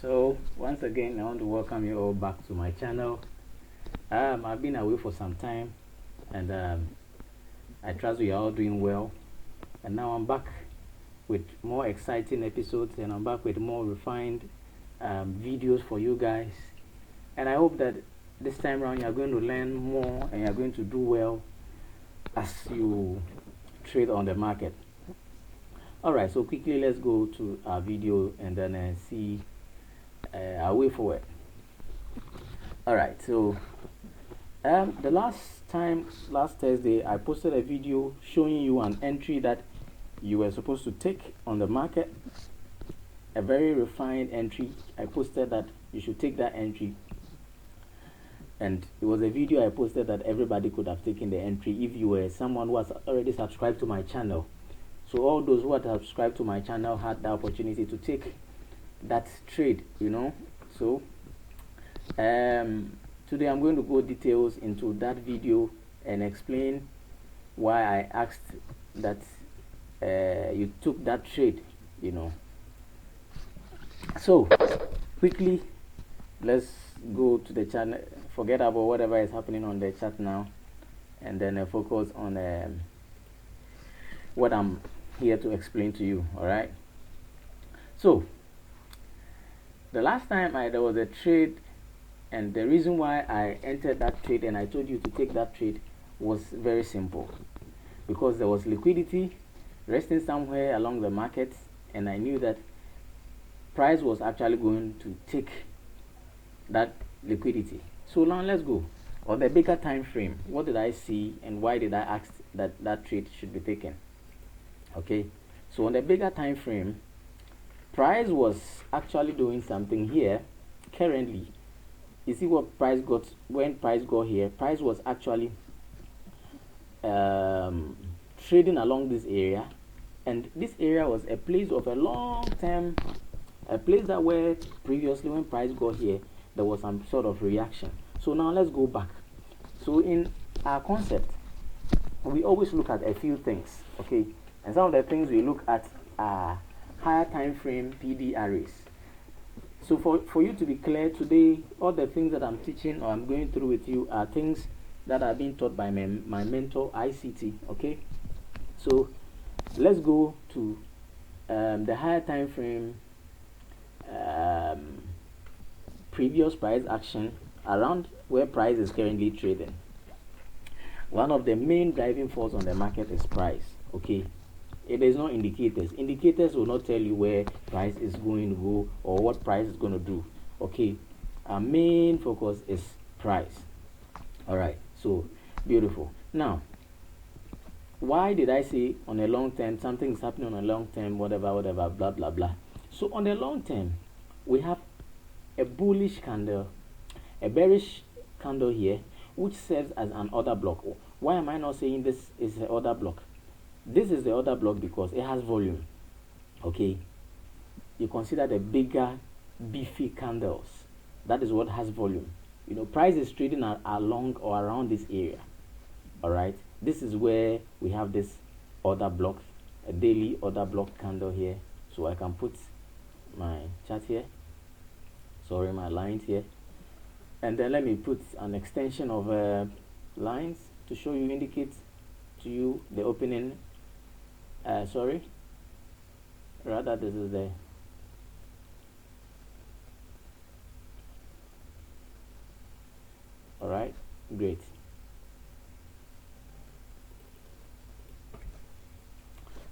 So once again, I want to welcome you all back to my channel. I've been away for some time, and I trust we are all doing well. And now I'm back with more exciting episodes, and I'm back with more refined videos for you guys. And I hope that this time around you're going to learn more and you're going to do well as you trade on the market. Alright, so quickly let's go to our video and then see our way forward. Alright, so the last Thursday I posted a video showing you an entry that you were supposed to take on the market, a very refined entry. I posted that you should take that entry, and it was a video I posted that everybody could have taken the entry if you were someone who has already subscribed to my channel. So all those who had subscribed to my channel had the opportunity to take that trade, So today I'm going to go details into that video and explain why I asked that you took that trade, So quickly, let's go to the channel, forget about whatever is happening on the chat now, and then focus on what I'm here to explain to you. All right, so the last time there was a trade, and the reason why I entered that trade and I told you to take that trade was very simple, because there was liquidity resting somewhere along the market, and I knew that price was actually going to take that liquidity. So now let's go on the bigger time frame. What did I see and why did I ask that trade should be taken? Okay, so on the bigger time frame, price was actually doing something here. Currently, you see what price got when price got here. Price was actually trading along this area, and this area was a place of a long term, a place that where previously when price got here there was some sort of reaction. So now let's go back. So in our concept, we always look at a few things, okay, and some of the things we look at are higher time frame PD arrays. So for you to be clear today, all the things that I'm teaching or I'm going through with you are things that are being taught by my mentor ICT. Okay, so let's go to the higher time frame previous price action around where price is currently trading. One of the main driving force on the market is price. Okay, it is not indicators. Indicators will not tell you where price is going to go or what price is going to do. Okay, our main focus is price. All right, so beautiful. Now, why did I say on a long term something is happening on a long term, whatever, blah blah blah? So on the long term, we have a bullish candle, a bearish candle here, which serves as an order block. Why am I not saying this is the order block? This is the order block because it has volume. Okay, you consider the bigger beefy candles, that is what has volume. Price is trading along or around this area. All right, this is where we have this order block, a daily order block candle here. So I can put my chart here, sorry, my lines here, and then let me put an extension of lines to show you, indicate to you the opening. Sorry, rather this is the all right, great.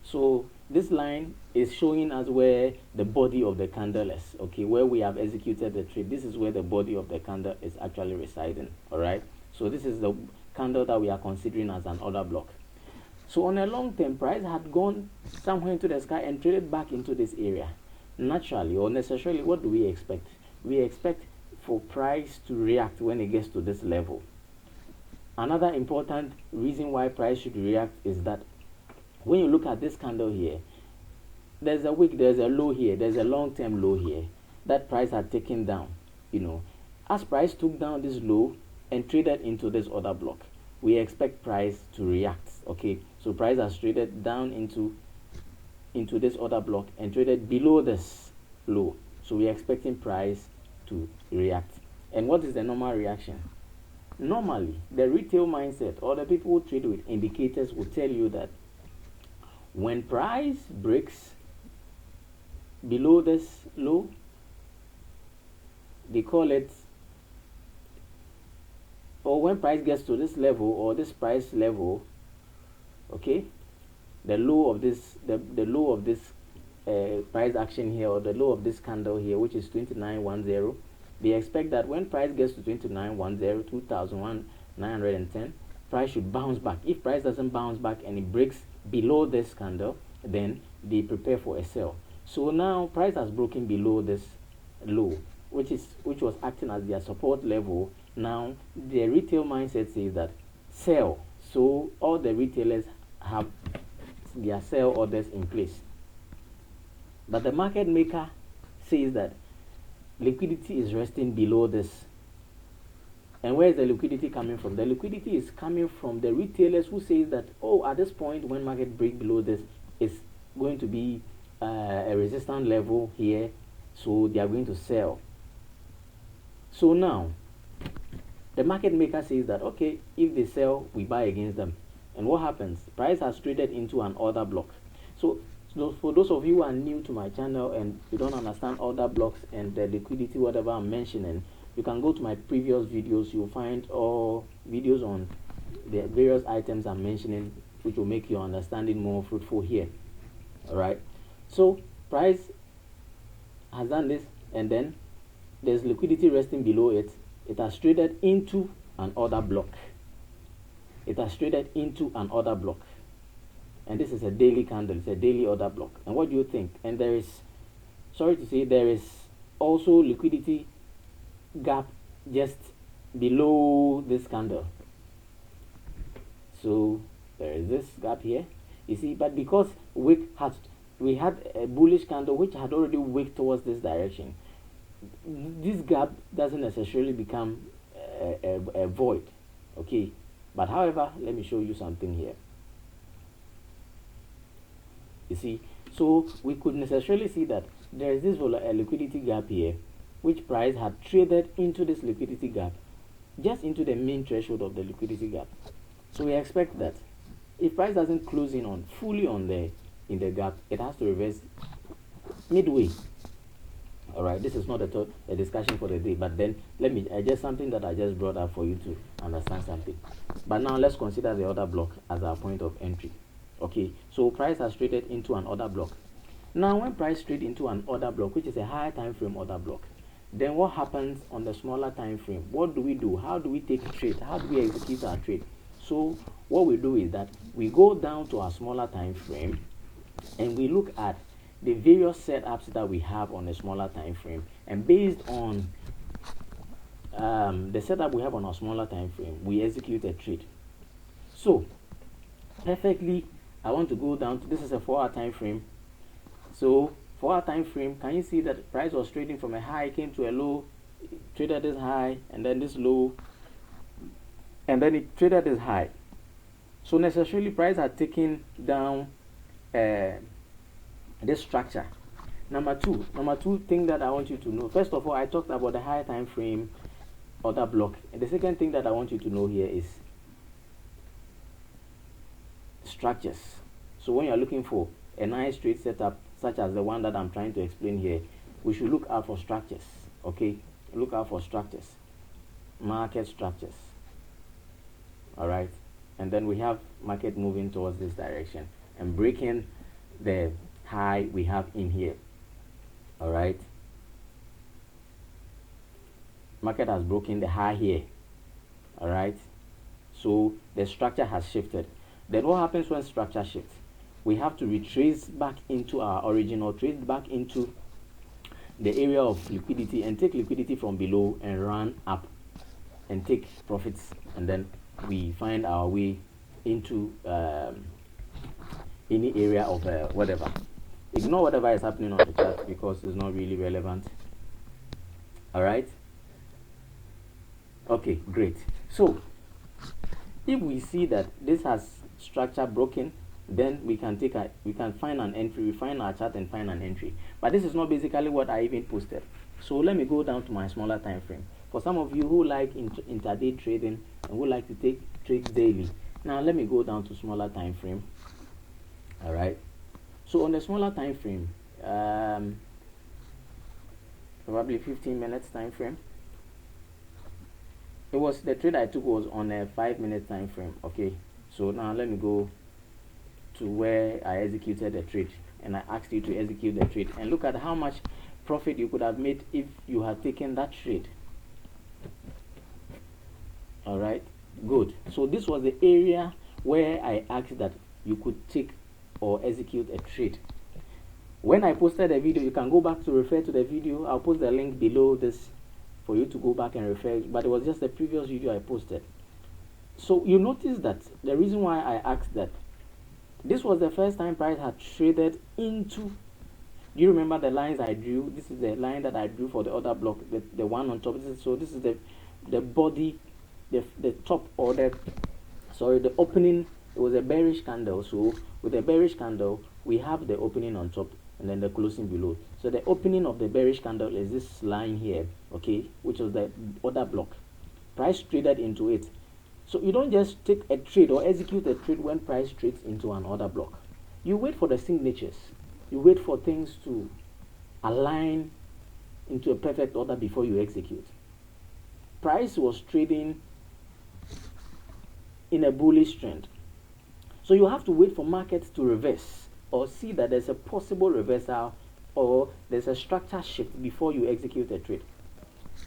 So this line is showing us where the body of the candle is. Okay, where we have executed the trade, this is where the body of the candle is actually residing. All right, so this is the candle that we are considering as an order block. So on a long term, price had gone somewhere into the sky and traded back into this area. Naturally or necessarily, what do we expect? We expect for price to react when it gets to this level. Another important reason why price should react is that when you look at this candle here, there's a wick, there's a low here, there's a long-term low here that price had taken down. As price took down this low and traded into this order block, we expect price to react. Okay, so price has traded down into this order block and traded below this low. So we're expecting price to react. And what is the normal reaction? Normally, the retail mindset or the people who trade with indicators will tell you that when price breaks below this low, they call it, or when price gets to this level or this price level, okay, the low of this price action here, or the low of this candle here, which is 2910, they expect that when price gets to 2910, 2,910, price should bounce back. If price doesn't bounce back and it breaks below this candle, then they prepare for a sell. So now price has broken below this low, which was acting as their support level. Now the retail mindset says that sell. So all the retailers have their sell orders in place. But the market maker says that liquidity is resting below this. And where is the liquidity coming from? The liquidity is coming from the retailers who say that, oh, at this point when market break below this, it's going to be a resistance level here, so they are going to sell. So now the market maker says that, okay, if they sell, we buy against them. And what happens? Price has traded into an order block. So for those of you who are new to my channel and you don't understand order blocks and the liquidity, whatever I'm mentioning, you can go to my previous videos. You'll find all videos on the various items I'm mentioning, which will make your understanding more fruitful here. All right. So price has done this, and then there's liquidity resting below it. It has traded into an order block. It has traded into an order block. And this is a daily candle. It's a daily order block. And what do you think? And there is, sorry to say, there is also liquidity gap just below this candle. So there is this gap here, you see. But because we had a bullish candle which had already wicked towards this direction, this gap doesn't necessarily become a void, okay. But however, let me show you something here. You see, so we could necessarily see that there is this liquidity gap here, which price had traded into this liquidity gap, just into the main threshold of the liquidity gap. So we expect that if price doesn't close in on fully on the in the gap, it has to reverse midway. All right, this is not a discussion for the day, but then let me just something that I just brought up for you to understand something. But now let's consider the order block as our point of entry. Okay, so price has traded into an order block. Now when price trade into an order block, which is a higher time frame order block, then what happens on the smaller time frame? What do we do? How do we take trade? How do we execute our trade? So what we do is that we go down to our smaller time frame and we look at the various setups that we have on a smaller time frame, and based on the setup we have on our smaller time frame, we execute a trade. So perfectly, I want to go down to, this is a 4-hour time frame. So 4-hour time frame, can you see that price was trading from a high, came to a low, traded this high, and then this low, and then it traded this high. So necessarily price had taken down this structure. Number two thing that I want you to know, first of all, I talked about the higher time frame order block, and the second thing that I want you to know here is structures. So when you're looking for a nice trade setup such as the one that I'm trying to explain here, we should look out for structures. Okay, look out for structures, market structures. All right, and then we have market moving towards this direction and breaking the high we have in here. All right, market has broken the high here. All right, so the structure has shifted. Then what happens when structure shifts? We have to retrace back into our origin, or trace back into the area of liquidity and take liquidity from below and run up and take profits, and then we find our way into any area of whatever. Ignore whatever is happening on the chart because it's not really relevant. All right, okay, great. So if we see that this has structure broken, then we can find an entry. We find our chart and find an entry. But this is not basically what I even posted. So let me go down to my smaller time frame. For some of you who like intraday trading and who like to take trades daily, now let me go down to smaller time frame. All right. So on the smaller time frame, probably 15 minutes time frame. It was the trade I took was on a 5-minute time frame. Okay. So now let me go to where I executed the trade, and I asked you to execute the trade and look at how much profit you could have made if you had taken that trade. All right, good. So this was the area where I asked that you could take or execute a trade. When I posted the video, you can go back to refer to the video. I'll post the link below this for you to go back and refer, but it was just the previous video I posted. So you notice that the reason why I asked that, this was the first time price had traded into, do you remember the lines I drew? This is the line that I drew for the other block, the one on top. This is the body, the top, or the opening. It was a bearish candle. So with a bearish candle, we have the opening on top and then the closing below. So the opening of the bearish candle is this line here, okay, which was the other block. Price traded into it. So you don't just take a trade or execute a trade when price trades into an order block. You wait for the signatures. You wait for things to align into a perfect order before you execute. Price was trading in a bullish trend. So you have to wait for markets to reverse or see that there's a possible reversal or there's a structure shift before you execute a trade.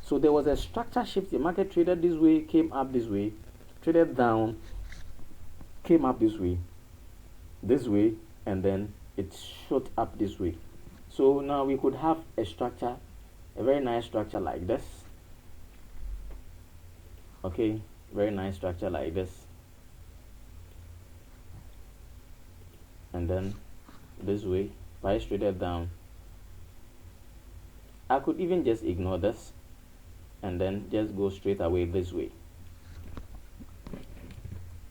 So there was a structure shift. The market traded this way, came up this way, traded down, came up this way, and then it shot up this way. So now we could have a structure, a very nice structure like this. Okay, very nice structure like this. And then this way, price traded down. I could even just ignore this and then just go straight away this way.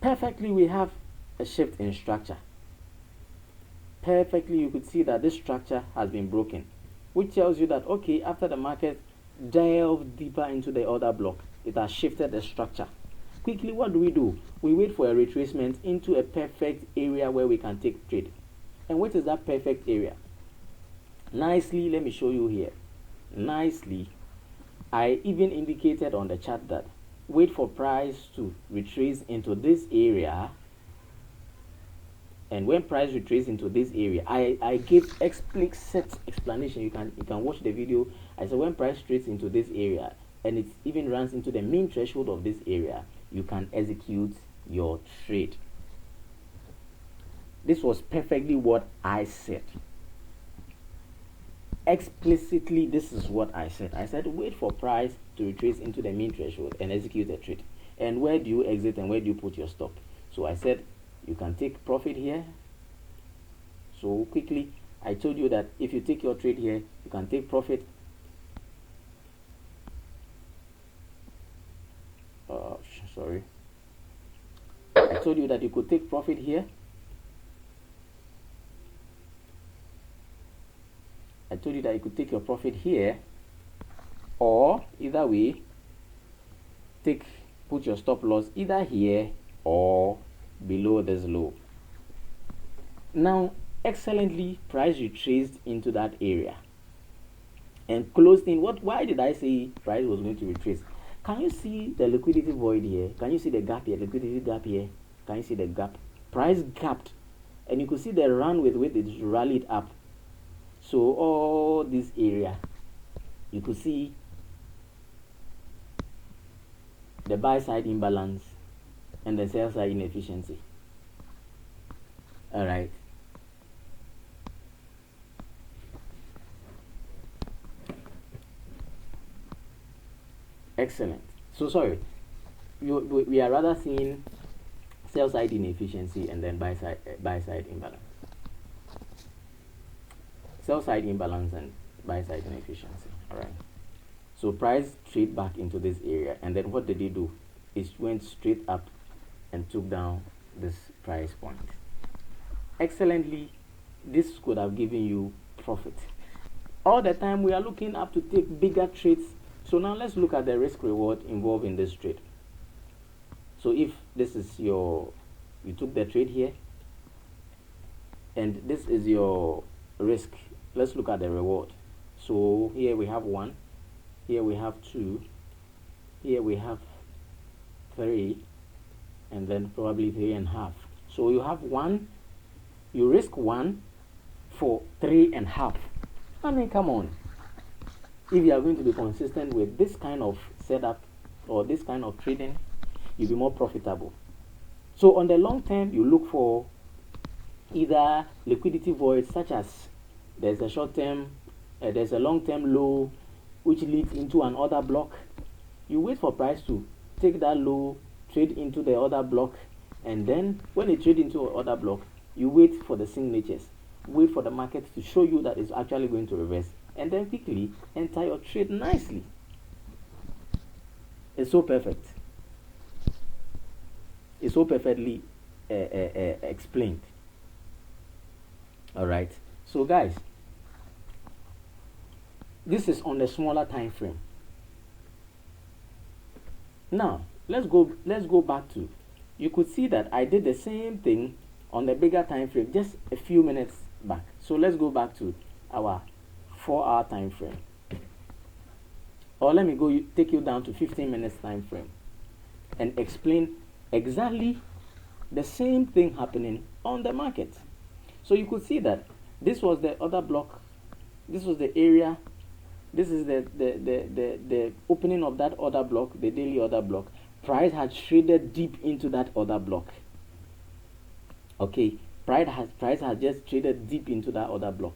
Perfectly, we have a shift in structure. Perfectly, you could see that this structure has been broken, which tells you that, okay, after the market delved deeper into the order block, it has shifted the structure. Quickly, what do? We wait for a retracement into a perfect area where we can take trade. And what is that perfect area? Nicely, let me show you here. Nicely, I even indicated on the chart that wait for price to retrace into this area, and when price retraces into this area, I gave explicit explanation. You can watch the video. I said when price trades into this area and it even runs into the mean threshold of this area, you can execute your trade. This was perfectly what I said. Explicitly, this is what I said. I said wait for price to retrace into the mean threshold and execute a trade. And where do you exit and where do you put your stop? So I said you can take profit here. So quickly, I told you that if you take your trade here, you can take profit. Sorry. I told you that you could take profit here. I told you that you could take your profit here, or either way, put your stop loss either here or below this low. Now, excellently, price retraced into that area and closed in. Why did I say price was going to retrace? Can you see the liquidity void here? Can you see the gap here? Liquidity gap here? Can you see the gap? Price gapped, and you could see the run with which it rallied up. So all this area, you could see the buy side imbalance and the sell side inefficiency. All right. Excellent. So sorry, we are rather seeing sell side inefficiency and then buy side imbalance. Sell side imbalance and buy side inefficiency. All right. So price trade back into this area, and then what did he do? It went straight up and took down this price point. excellently, this could have given you profit. All the time we are looking up to take bigger trades. So now let's look at the risk reward involved in this trade. So if this is you took the trade here, and this is your risk, let's look at the reward. So here we have 1, here we have 2, here we have 3, and then probably 3.5. So you have 1, you risk 1 for 3.5. I mean, come on. If you are going to be consistent with this kind of setup or this kind of trading, you'll be more profitable. So on the long term, you look for either liquidity voids, such as there's a short term, there's a long term low which leads into an order block. You wait for price to take that low, trade into the order block, and then when you trade into an order block, you wait for the signatures, wait for the market to show you that it's actually going to reverse, and then quickly enter your trade nicely. It's so perfect. It's so perfectly explained. All right, so guys, this is on the smaller time frame. Now let's go back to, you could see that I did the same thing on the bigger time frame just a few minutes back. So let's go back to our 4-hour time frame, or let me take you down to 15 minutes time frame and explain exactly the same thing happening on the market. So you could see that this was the order block, this was the area, this is the opening of that order block, the daily order block. Price had traded deep into that order block. Okay, price had just traded deep into that order block.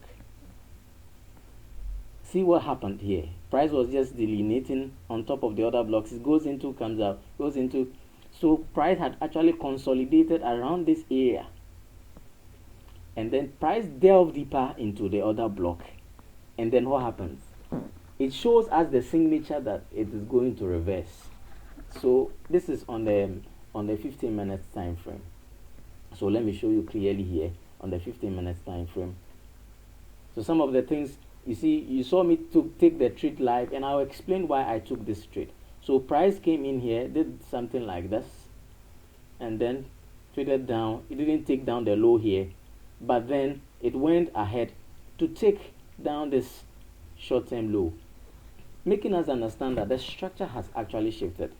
See what happened here. Price was just delineating on top of the order blocks. It goes into, comes out, goes into. So price had actually consolidated around this area, and then price delved deeper into the order block. And then what happens? It shows us the signature that it is going to reverse. So this is on the 15 minutes time frame. So let me show you clearly here on the 15 minutes time frame. So some of the things, you see, you saw me take the trade live, and I'll explain why I took this trade. So price came in here, did something like this, and then traded down. It didn't take down the low here, but then it went ahead to take down this short-term low, making us understand that the structure has actually shifted.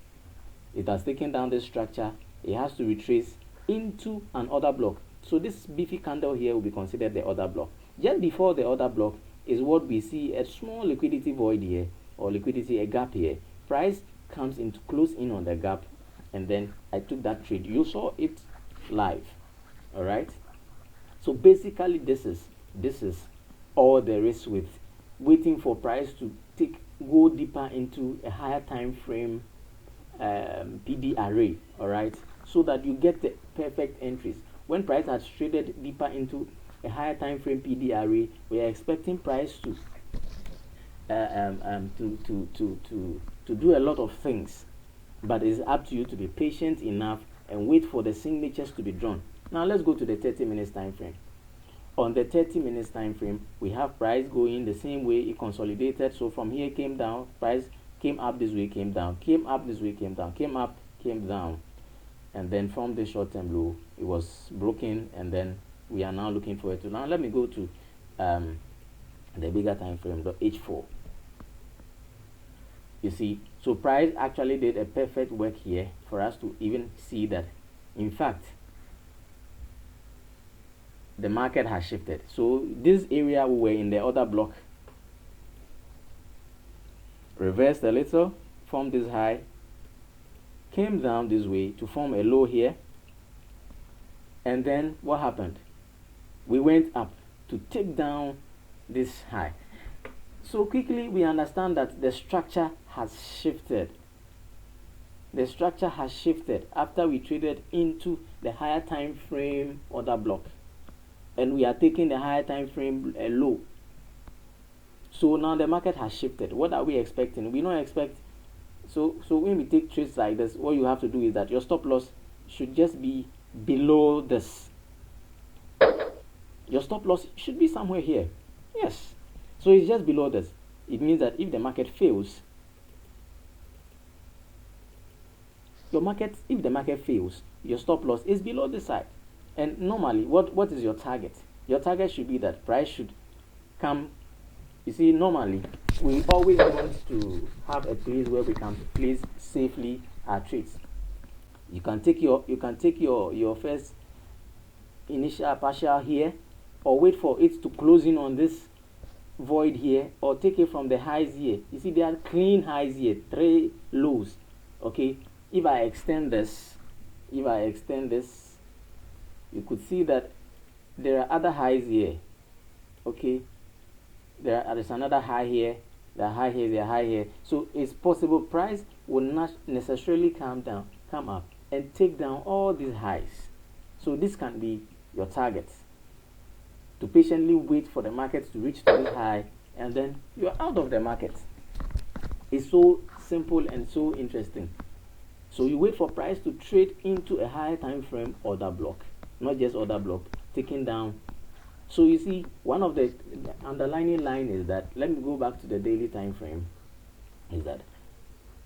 It has taken down this structure. It has to retrace into an order block. So this beefy candle here will be considered the order block. Just before the order block is what we see, a small liquidity void here, or liquidity, a gap here. Price comes into close in on the gap, and then I took that trade. You saw it live. All right, so basically this is all there is with waiting for price to go deeper into a higher time frame PD array. All right, so that you get the perfect entries. When price has traded deeper into a higher time frame PD array, we are expecting price to do a lot of things, but it's up to you to be patient enough and wait for the signatures to be drawn. Now let's go to the 30 minutes time frame. On the 30 minutes time frame, we have price going the same way. It consolidated. So from here came down, price came up this way, came down, came up this way, came down, came up, came down, and then from the short-term low, it was broken, and then we are now looking for it to. Now let me go to the bigger time frame, the H4. You see, so price actually did a perfect work here for us to even see that, in fact, the market has shifted. So this area we were in the order block, reversed a little, formed this high, came down this way to form a low here, and then what happened? We went up to take down this high. So quickly we understand that the structure has shifted. The structure has shifted after we traded into the higher time frame order block, and we are taking the higher time frame low. So now the market has shifted. What are we expecting? We don't expect. So when we take trades like this, what you have to do is that your stop loss should just be below this. Your stop loss should be somewhere here. Yes. So it's just below this. It means that if the market fails, if the market fails, your stop loss is below this side. And normally, what is your target? Your target should be that price should come. You see, normally we always want to have a place where we can place safely our trades. You can take your first initial partial here, or wait for it to close in on this void here, or take it from the highs here. You see, there are clean highs here, 3 lows. Okay, if I extend this, you could see that there are other highs here. Okay, there's another high here, the high here, the high here. So it's possible price will not necessarily come up and take down all these highs. So this can be your target, to patiently wait for the market to reach to this high, and then you're out of the market. It's so simple and so interesting. So you wait for price to trade into a higher time frame order block, not just order block, taking down. So you see, one of the underlying line is that, let me go back to the daily time frame, is that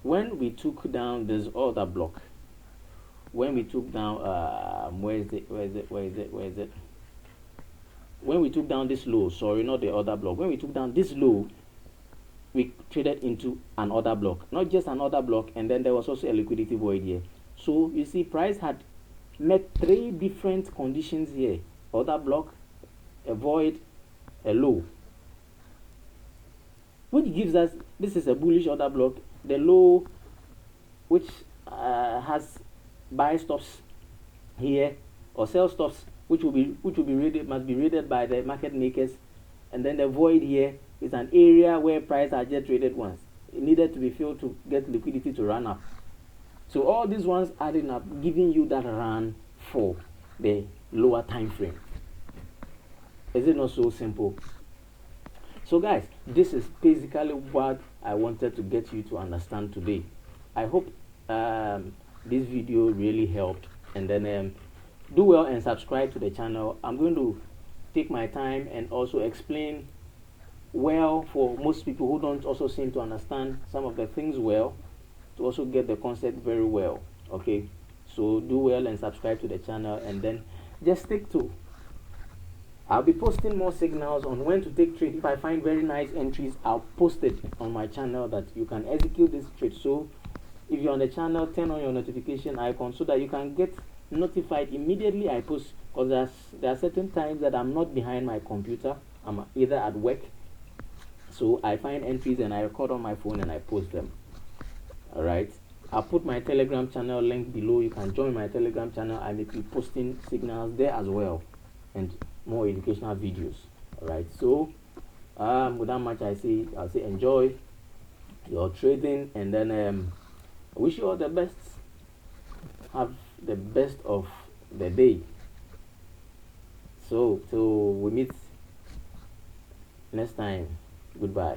when we took down this order block, when we took down where is it? When we took down this low, sorry, not the order block. When we took down this low, we traded into an order block, not just an order block, and then there was also a liquidity void here. So you see, price had met 3 different conditions here: order block, a void, a low, which gives us, this is a bullish order block, the low, which has buy stops here, or sell stops, which will be rated, must be rated by the market makers, and then the void here is an area where price had just traded once. It needed to be filled to get liquidity to run up. So all these ones adding up, giving you that run for the lower time frame. Is it not so simple? So guys, this is basically what I wanted to get you to understand today. I hope this video really helped, and then do well and subscribe to the channel. I'm going to take my time and also explain well for most people who don't also seem to understand some of the things well, to also get the concept very well. Okay, so do well and subscribe to the channel, and then just stick to. I'll be posting more signals on when to take trade. If I find very nice entries, I'll post it on my channel that you can execute this trade. So if you're on the channel, turn on your notification icon so that you can get notified immediately I post, because there are certain times that I'm not behind my computer, I'm either at work, so I find entries and I record on my phone and I post them. Alright, I'll put my Telegram channel link below. You can join my Telegram channel. I may be posting signals there as well, and more educational videos. Alright, so without much I'll say enjoy your trading, and then I wish you all the best. Have the best of the day. So till we meet next time, goodbye.